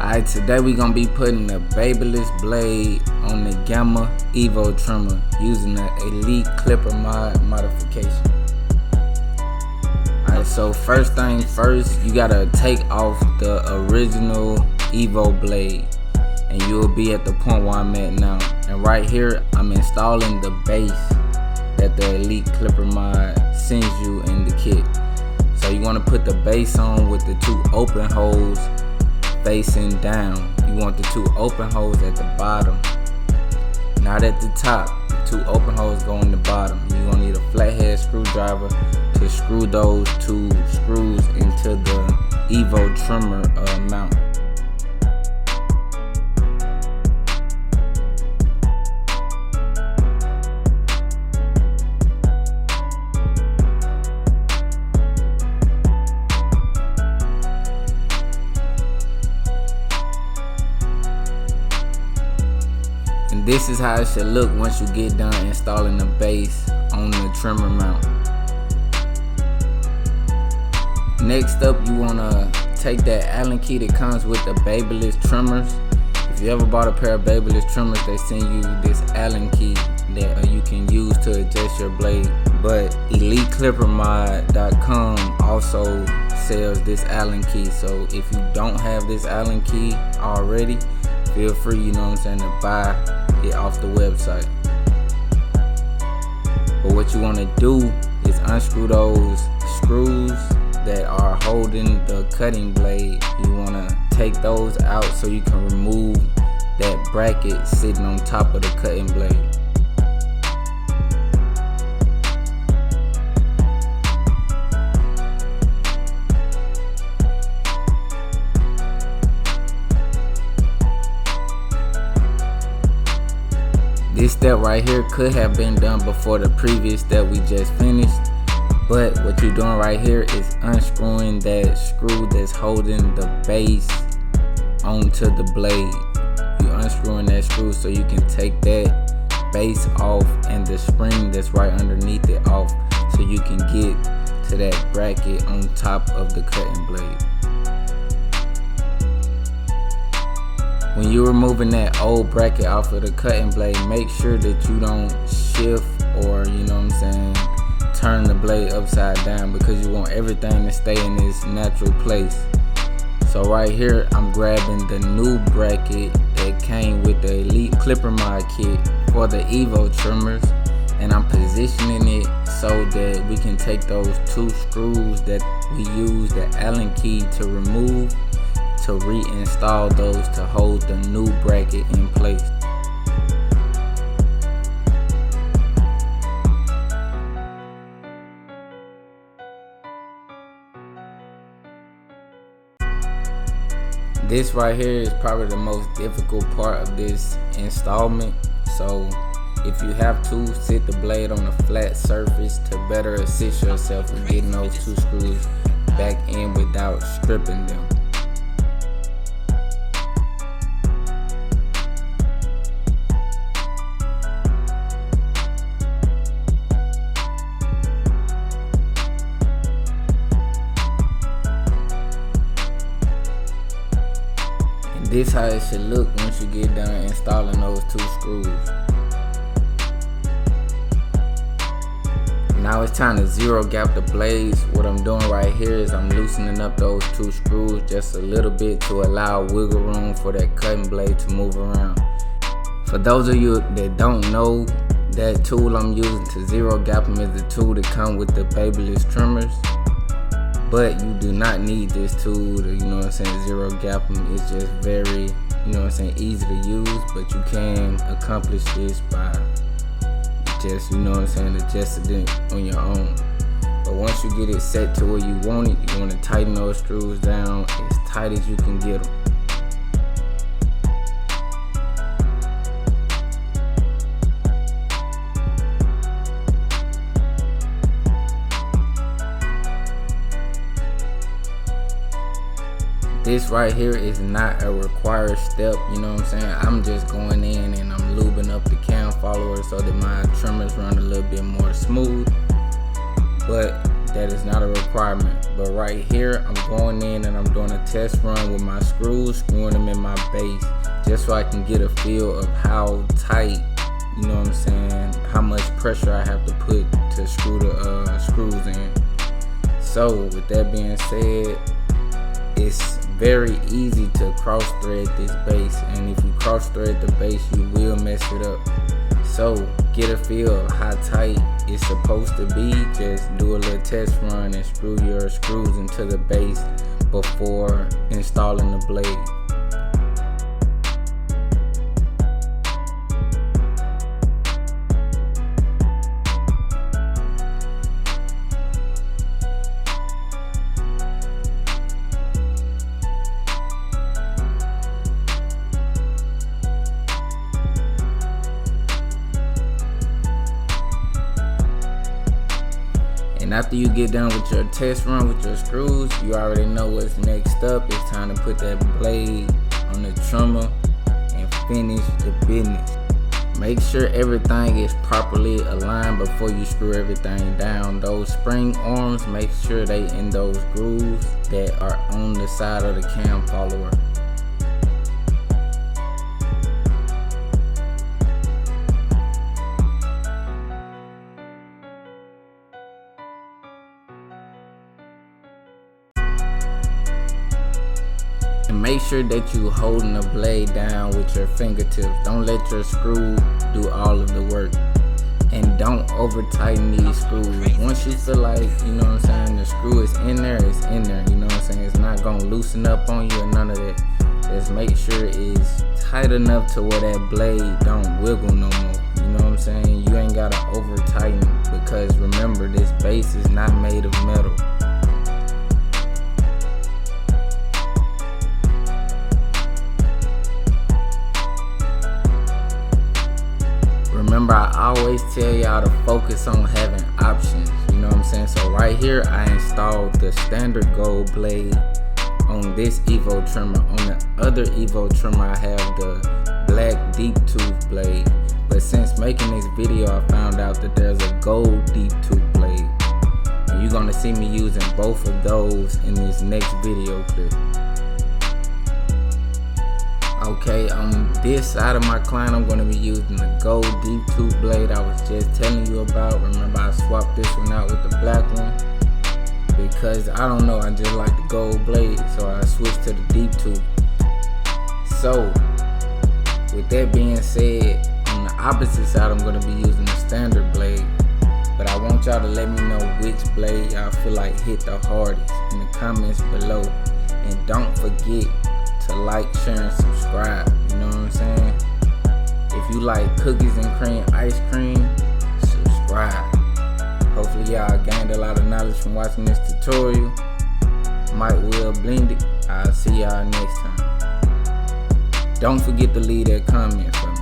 Alright, today we gonna be putting the BABYLISS blade on the Gamma EVO trimmer using the Elite Clipper modification. Alright, so first thing first, you gotta take off the original EVO blade, and you'll be at the point where I'm at now. And right here, I'm installing the base that the Elite Clipper mod sends you in the kit. So you wanna put the base on with the two open holes facing down. You want the two open holes at the bottom, not at the top. The two open holes go on the bottom. You're gonna need a flathead screwdriver to screw those two screws into the EVO trimmer mount. And this is how it should look once you get done installing the base on the trimmer mount. Next up, you wanna take that Allen key that comes with the BABYLISS trimmers. If you ever bought a pair of BABYLISS trimmers, they send you this Allen key that you can use to adjust your blade. But EliteClipperMod.com also sells this Allen key. So if you don't have this Allen key already, feel free, you know what I'm saying, to buy it off the website. But what you want to do is unscrew those screws that are holding the cutting blade. You want to take those out so you can remove that bracket sitting on top of the cutting blade. This step right here could have been done before the previous step we just finished, but what you're doing right here is unscrewing that screw that's holding the base onto the blade. You're unscrewing that screw so you can take that base off and the spring that's right underneath it off, so you can get to that bracket on top of the cutting blade. When you're removing that old bracket off of the cutting blade, make sure that you don't shift or, you know what I'm saying, turn the blade upside down, because you want everything to stay in its natural place. So right here, I'm grabbing the new bracket that came with the Elite Clipper mod kit for the EVO trimmers, and I'm positioning it so that we can take those two screws that we use the Allen key to remove, to reinstall those to hold the new bracket in place. This right here is probably the most difficult part of this installment. So if you have to, sit the blade on a flat surface to better assist yourself in getting those two screws back in without stripping them. This how it should look once you get done installing those two screws. Now it's time to zero gap the blades. What I'm doing right here is I'm loosening up those two screws just a little bit to allow wiggle room for that cutting blade to move around. For those of you that don't know, that tool I'm using to zero gap them is the tool that comes with the BABYLISS trimmers. But you do not need this tool to, you know what I'm saying, zero gap them. It's just very, you know what I'm saying, easy to use, but you can accomplish this by just, you know what I'm saying, adjusting it on your own. But once you get it set to where you want it, you want to tighten those screws down as tight as you can get them. This right here is not a required step, you know what I'm saying? I'm just going in and I'm lubing up the cam follower so that my trimmers run a little bit more smooth. But that is not a requirement. But right here, I'm going in and I'm doing a test run with my screws, screwing them in my base, just so I can get a feel of how tight, you know what I'm saying, how much pressure I have to put to screw the screws in. So with that being said, it's very easy to cross thread this base, and if you cross thread the base, you will mess it up. So get a feel of how tight it's supposed to be. Just do a little test run and screw your screws into the base before installing the blade. And after you get done with your test run with your screws, you already know what's next up. It's time to put that blade on the trimmer and finish the business. Make sure everything is properly aligned before you screw everything down. Those spring arms, make sure they in those grooves that are on the side of the cam follower. And make sure that you holding the blade down with your fingertips. Don't let your screw do all of the work. And don't over tighten these screws. Once you feel like, you know what I'm saying, the screw is in there, it's in there. You know what I'm saying? It's not gonna loosen up on you or none of that. Just make sure it's tight enough to where that blade don't wiggle no more. You know what I'm saying? You ain't gotta over tighten, because remember, this base is not made of metal. Remember, I always tell y'all to focus on having options, you know what I'm saying? So right here, I installed the standard gold blade on this EVO trimmer. On the other EVO trimmer, I have the black deep tooth blade. But since making this video, I found out that there's a gold deep tooth blade. And you're gonna see me using both of those in this next video clip. Okay, on this side of my client, I'm going to be using the gold deep tooth blade I was just telling you about. Remember, I swapped this one out with the black one because I don't know, I just like the gold blade, so I switched to the deep tooth. So with that being said, on the opposite side, I'm going to be using the standard blade. But I want y'all to let me know which blade y'all feel like hit the hardest in the comments below. And don't forget to like, share, and subscribe. You know what I'm saying? If you like cookies and cream ice cream, subscribe. Hopefully y'all gained a lot of knowledge from watching this tutorial. MikeWillBlendIt. I'll see y'all next time. Don't forget to leave that comment for me.